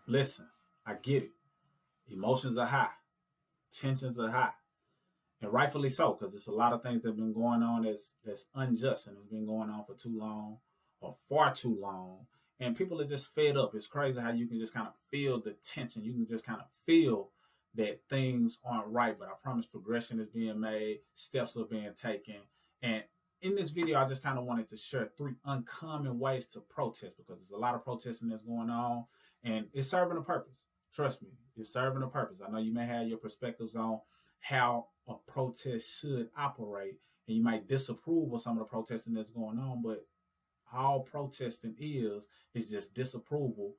Listen, I get it. Emotions are high, tensions are high, and rightfully so, because there's a lot of things that have been going on that's unjust and it's been going on for too long or far too long. And people are just fed up. It's crazy how you can just kind of feel the tension. You can just kind of feel that things aren't right. But I promise progression is being made, steps are being taken. And in this video, I just kind of wanted to share three uncommon ways to protest because there's a lot of protesting that's going on and it's serving a purpose. Trust me, it's serving a purpose. I know you may have your perspectives on how a protest should operate, and you might disapprove of some of the protesting that's going on, but all protesting is just disapproval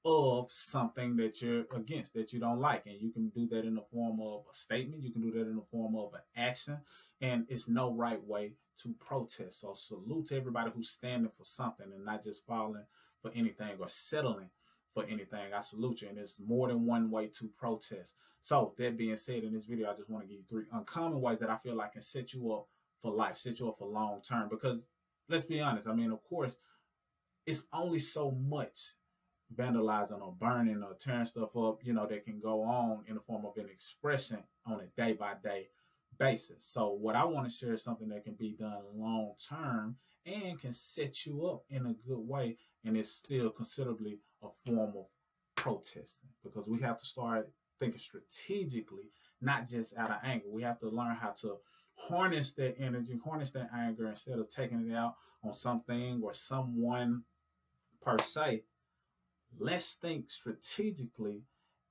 of something that you're against, that you don't like. And you can do that in the form of a statement, you can do that in the form of an action, and it's no right way to protest. So salute to everybody who's standing for something and not just falling for anything or settling for anything. I salute you, and there's more than one way to protest. So that being said, in this video, I just want to give you three uncommon ways that I feel like can set you up for life, set you up for long term. Because let's be honest, I mean, of course, it's only so much vandalizing or burning or tearing stuff up, that can go on in the form of an expression on a day by day basis. So what I want to share is something that can be done long term and can set you up in a good way, and it's still considerably a form of protesting because we have to start thinking strategically, not just out of anger. We have to learn how to harness that energy, harness that anger instead of taking it out on something or someone per se. Let's think strategically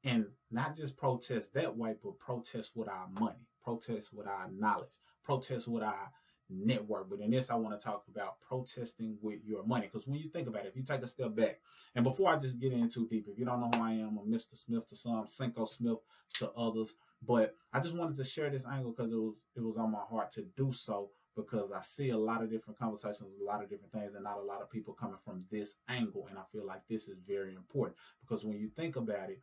and not just protest that way, but protest with our money, protest with our knowledge, protest with our network. But in this, I want to talk about protesting with your money. Because when you think about it, if you take a step back, and before I just get in too deep, if you don't know who I am, I'm Mr. Smith to some, Cinco Smith to others. But I just wanted to share this angle because it was on my heart to do so because I see a lot of different conversations, a lot of different things, and not a lot of people coming from this angle. And I feel like this is very important because when you think about it,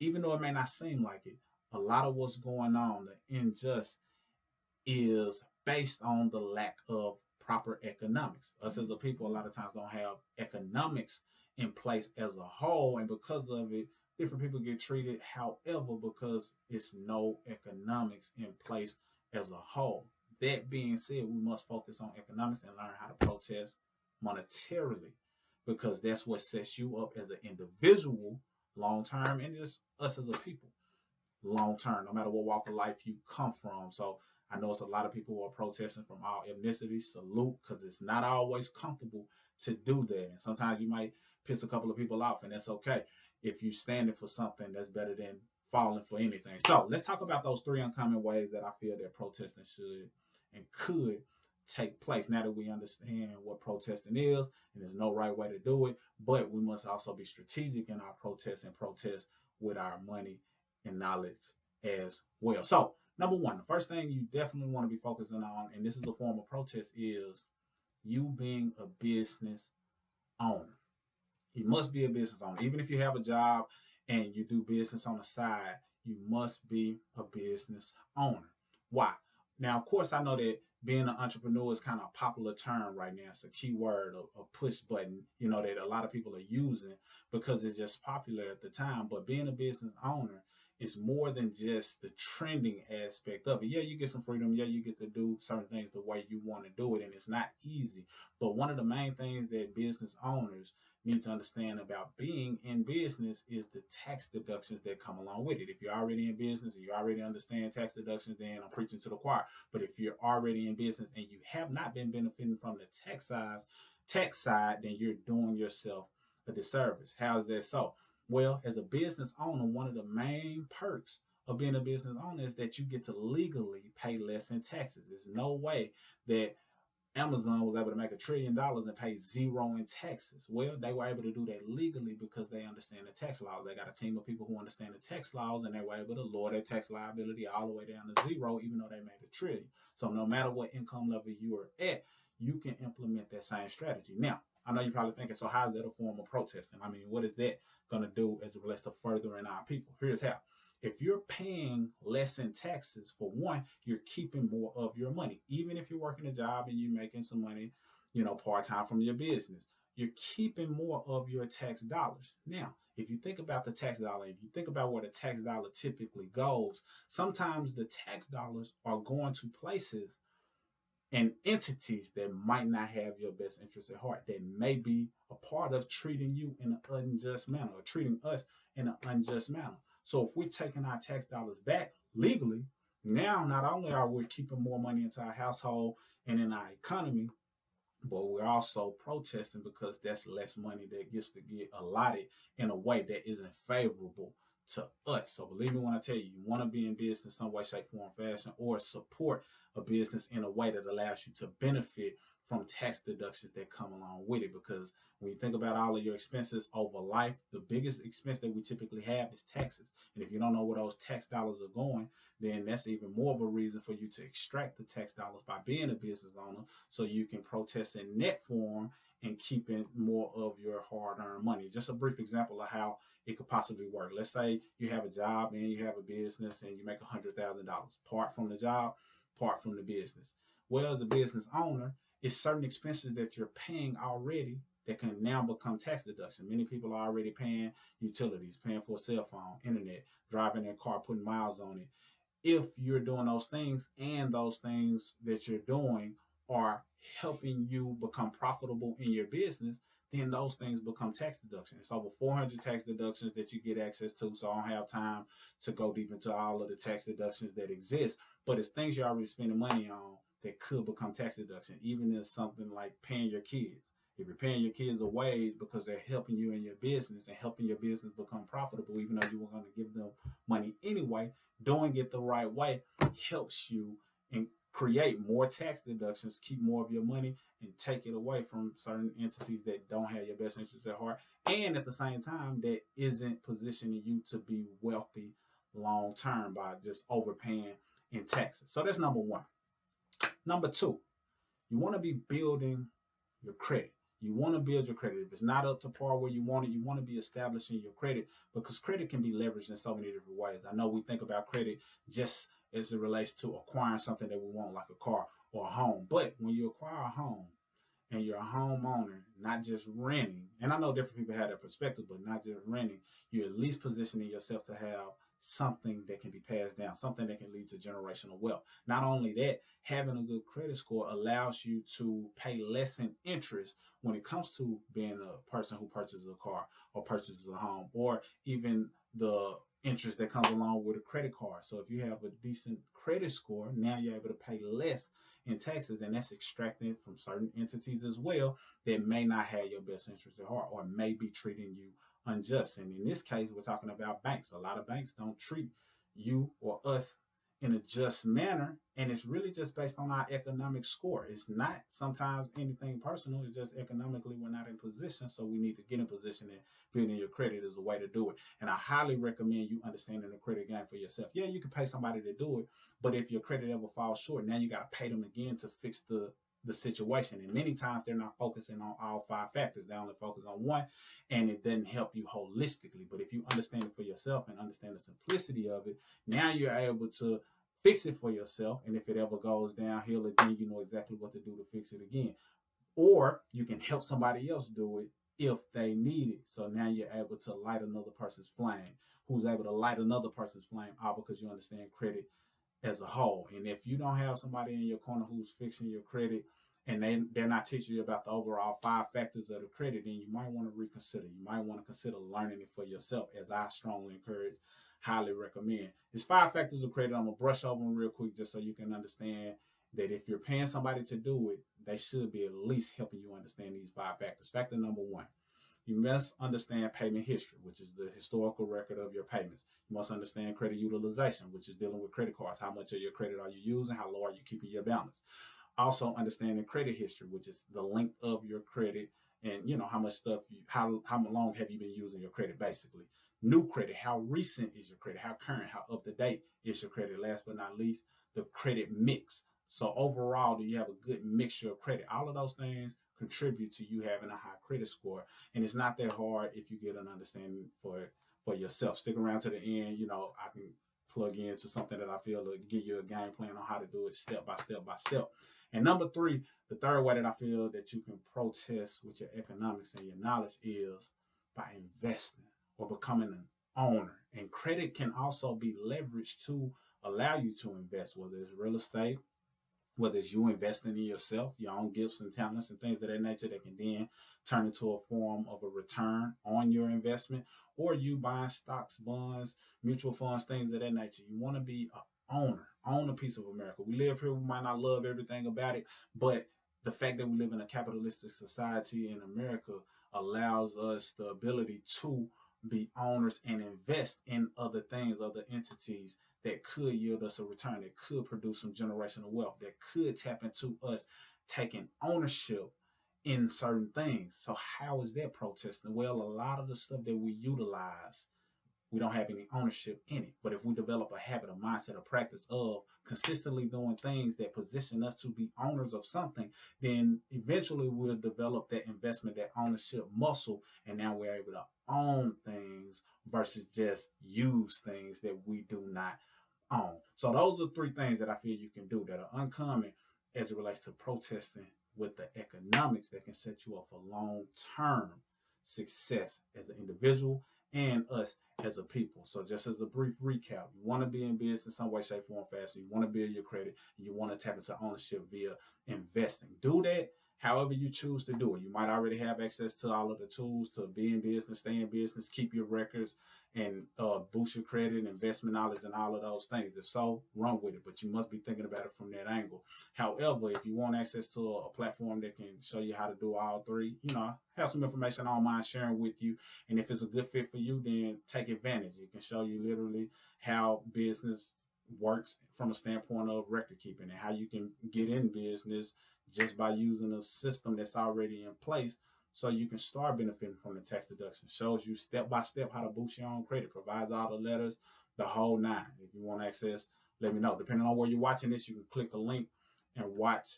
even though it may not seem like it, a lot of what's going on, the unjust, is based on the lack of proper economics. Us as a people, a lot of times don't have economics in place as a whole, and because of it, different people get treated however because it's no economics in place as a whole. That being said, we must focus on economics and learn how to protest monetarily because that's what sets you up as an individual long term and just us as a people long term, no matter what walk of life you come from. So I know it's a lot of people who are protesting from all ethnicities. Salute, because it's not always comfortable to do that. And sometimes you might piss a couple of people off, and that's okay. If you're standing for something, that's better than falling for anything. So let's talk about those three uncommon ways that I feel that protesting should and could take place. Now that we understand what protesting is, and there's no right way to do it, but we must also be strategic in our protests and protest with our money and knowledge as well. So, number one, the first thing you definitely want to be focusing on, and this is a form of protest, is you being a business owner. You must be a business owner. Even if you have a job and you do business on the side, you must be a business owner. Why? Now, of course, I know that being an entrepreneur is kind of a popular term right now. It's a keyword, a push button, that a lot of people are using because it's just popular at the time. But being a business owner is more than just the trending aspect of it. Yeah, you get some freedom. Yeah, you get to do certain things the way you want to do it, and it's not easy. But one of the main things that business owners need to understand about being in business is the tax deductions that come along with it. If you're already in business and you already understand tax deductions, then I'm preaching to the choir. But if you're already in business and you have not been benefiting from the tax side, then you're doing yourself a disservice. How is that so? Well, as a business owner, one of the main perks of being a business owner is that you get to legally pay less in taxes. There's no way that Amazon was able to make $1 trillion and pay zero in taxes. Well, they were able to do that legally because they understand the tax laws. They got a team of people who understand the tax laws, and they were able to lower their tax liability all the way down to zero, even though they made $1 trillion. So no matter what income level you are at, you can implement that same strategy. Now, I know you're probably thinking, so how is that a form of protesting? I mean, what is that going to do as it relates to furthering our people? Here's how. If you're paying less in taxes, for one, you're keeping more of your money. Even if you're working a job and you're making some money, part time from your business, you're keeping more of your tax dollars. Now, if you think about the tax dollar, if you think about where the tax dollar typically goes, sometimes the tax dollars are going to places and entities that might not have your best interest at heart, that may be a part of treating you in an unjust manner or treating us in an unjust manner. So if we're taking our tax dollars back legally, now not only are we keeping more money into our household and in our economy, but we're also protesting because that's less money that gets to get allotted in a way that isn't favorable to us. So believe me when I tell you, you want to be in business some way, shape, form, fashion, or support a business in a way that allows you to benefit from tax deductions that come along with it. Because when you think about all of your expenses over life, the biggest expense that we typically have is taxes. And if you don't know where those tax dollars are going, then that's even more of a reason for you to extract the tax dollars by being a business owner, so you can protest in net form and keeping more of your hard-earned money. Just a brief example of how it could possibly work. Let's say you have a job and you have a business and you make $100,000, part from the job, part from the business. Well, as a business owner, it's certain expenses that you're paying already that can now become tax deduction. Many people are already paying utilities, paying for a cell phone, internet, driving their car, putting miles on it. If you're doing those things and those things that you're doing are helping you become profitable in your business, then those things become tax deductions. It's over 400 tax deductions that you get access to. So I don't have time to go deep into all of the tax deductions that exist, but it's things you're already spending money on that could become tax deduction, even in something like paying your kids. If you're paying your kids a wage because they're helping you in your business and helping your business become profitable, even though you were going to give them money anyway, doing it the right way helps you and create more tax deductions, keep more of your money, and take it away from certain entities that don't have your best interests at heart, and at the same time that isn't positioning you to be wealthy long term by just overpaying in taxes. So that's number one. Number two, you want to be building your credit. You want to build your credit. If it's not up to par where you want it, you want to be establishing your credit, because credit can be leveraged in so many different ways. I know we think about credit just as it relates to acquiring something that we want, like a car or a home. But when you acquire a home and you're a homeowner, not just renting, and I know different people have that perspective, but not just renting, you're at least positioning yourself to have something that can be passed down, something that can lead to generational wealth. Not only that, having a good credit score allows you to pay less in interest when it comes to being a person who purchases a car or purchases a home, or even the interest that comes along with a credit card. So if you have a decent credit score, now you're able to pay less in taxes, and that's extracted from certain entities as well that may not have your best interest at heart or may be treating you unjust. And in this case, we're talking about banks. A lot of banks don't treat you or us in a just manner, and it's really just based on our economic score. It's not sometimes anything personal. It's just economically we're not in position, so we need to get in position, and building your credit is a way to do it. And I highly recommend you understanding the credit game for yourself. Yeah, you can pay somebody to do it, but if your credit ever falls short, now you got to pay them again to fix the situation. And many times they're not focusing on all five factors. They only focus on one, and it doesn't help you holistically. But if you understand it for yourself and understand the simplicity of it, now you're able to fix it for yourself. And if it ever goes downhill again, you know exactly what to do to fix it again. Or you can help somebody else do it if they need it. So now you're able to light another person's flame, who's able to light another person's flame, all because you understand credit as a whole. And if you don't have somebody in your corner who's fixing your credit, and they're not teaching you about the overall five factors of the credit, then you might want to reconsider. You might want to consider learning it for yourself, as I strongly encourage, highly recommend. There's five factors of credit. I'm going to brush over them real quick just so you can understand that if you're paying somebody to do it, they should be at least helping you understand these five factors. Factor number one, you must understand payment history, which is the historical record of your payments. You must understand credit utilization, which is dealing with credit cards. How much of your credit are you using? How low are you keeping your balance? Also understanding credit history, which is the length of your credit, and how much stuff how long have you been using your credit, basically. New credit, how recent is your credit? How current, how up to date is your credit? Last but not least, the credit mix. So overall, do you have a good mixture of credit? All of those things contribute to you having a high credit score, and it's not that hard if you get an understanding for yourself. Stick around to the end. I can plug into something that I feel to give you a game plan on how to do it step by step by step. And number three, the third way that I feel that you can protest with your economics and your knowledge is by investing or becoming an owner. And credit can also be leveraged to allow you to invest, whether it's real estate, whether it's you investing in yourself, your own gifts and talents and things of that nature that can then turn into a form of a return on your investment, or you buying stocks, bonds, mutual funds, things of that nature. You want to be an owner, own a piece of America. We live here, we might not love everything about it, but the fact that we live in a capitalistic society in America allows us the ability to be owners and invest in other things, other entities that could yield us a return, that could produce some generational wealth, that could tap into us taking ownership in certain things. So how is that protesting? Well, a lot of the stuff that we utilize, we don't have any ownership in it. But if we develop a habit, a mindset, a practice of consistently doing things that position us to be owners of something, then eventually we'll develop that investment, that ownership muscle, and now we're able to own things versus just use things that we do not own. So those are three things that I feel you can do that are uncommon as it relates to protesting with the economics that can set you up for long-term success as an individual and us as a people. So just as a brief recap, you want to be in business in some way, shape, form, fashion. You want to build your credit, and you want to tap into ownership via investing. Do that however you choose to do it. You might already have access to all of the tools to be in business, stay in business, keep your records, and boost your credit, investment knowledge, and all of those things. If so, run with it, but you must be thinking about it from that angle. However, if you want access to a platform that can show you how to do all three, I have some information I don't mind sharing with you. And if it's a good fit for you, then take advantage. It can show you literally how business works from a standpoint of record keeping and how you can get in business just by using a system that's already in place, so you can start benefiting from the tax deduction. Shows you step by step how to boost your own credit, provides all the letters, the whole nine. If you want access, let me know. Depending on where you're watching this, you can click a link and watch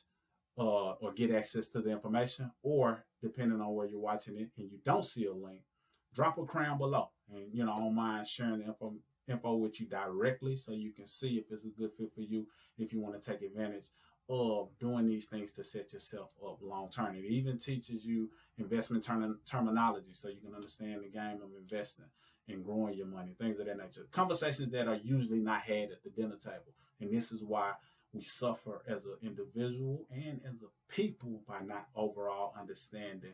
or get access to the information. Or depending on where you're watching it and you don't see a link, drop a crown below. And I don't mind sharing the info with you directly so you can see if it's a good fit for you, if you want to take advantage of doing these things to set yourself up long term. It even teaches you investment terminology so you can understand the game of investing and growing your money, things of that nature. Conversations that are usually not had at the dinner table. And this is why we suffer as an individual and as a people by not overall understanding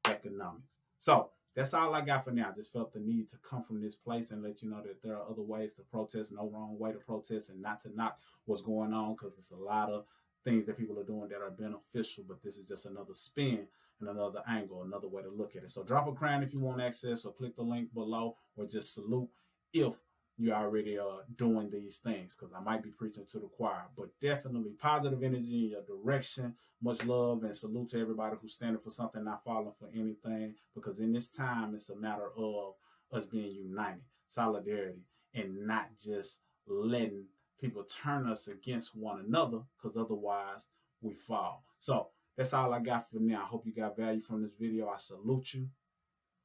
economics. So that's all I got for now. I just felt the need to come from this place and let you know that there are other ways to protest, no wrong way to protest, and not to knock what's going on, because there's a lot of things that people are doing that are beneficial, but this is just another spin and another angle, another way to look at it. So drop a crown if you want access, or click the link below, or just salute if you already are doing these things, because I might be preaching to the choir. But definitely positive energy in your direction. Much love and salute to everybody who's standing for something, not falling for anything, because in this time it's a matter of us being united, solidarity, and not just letting people turn us against one another, because otherwise we fall. So that's all I got for now. I hope you got value from this video. I salute you.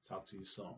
Talk to you soon.